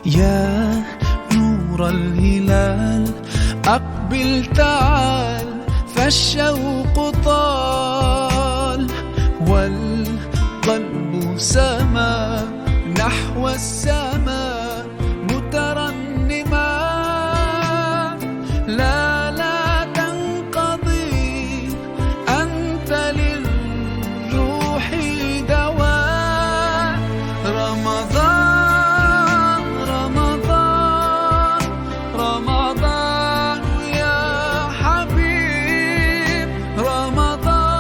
يا نور الهلال أقبل تعال، فالشوق طال والقلب سما نحو السماء مترنما. لا تنقضي، أنت للروح دواء. رمضان رمضان رمضان يا حبيب، رمضان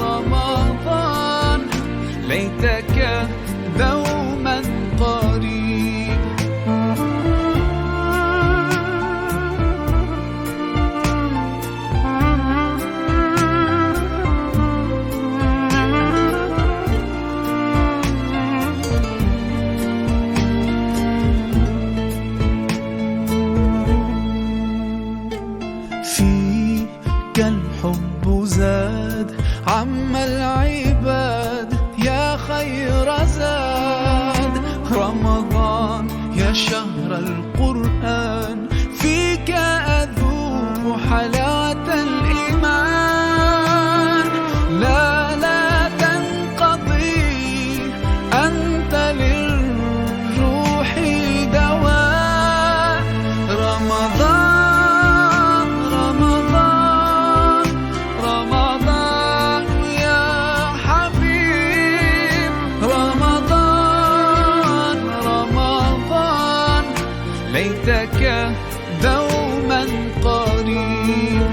رمضان ليتك دوما قريب. فيك الحب زاد عم العباد، يا خير زاد. رمضان يا شهر القرآن، فيك أذوق حلاوة الإيمان. لا تنقضي، أنت للروح دواء. رمضان رمضان رمضان يا حبيب، رمضان رمضان ليتك دوما قريب.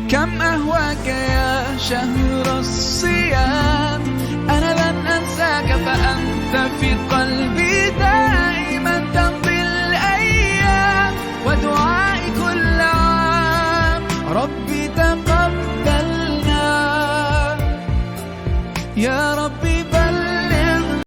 كم أهواك يا شهر الصيام، أنا لن أنساك فأنت في قلبي دائما. تمضي الأيام ودعائي كل عام، ربي تقبل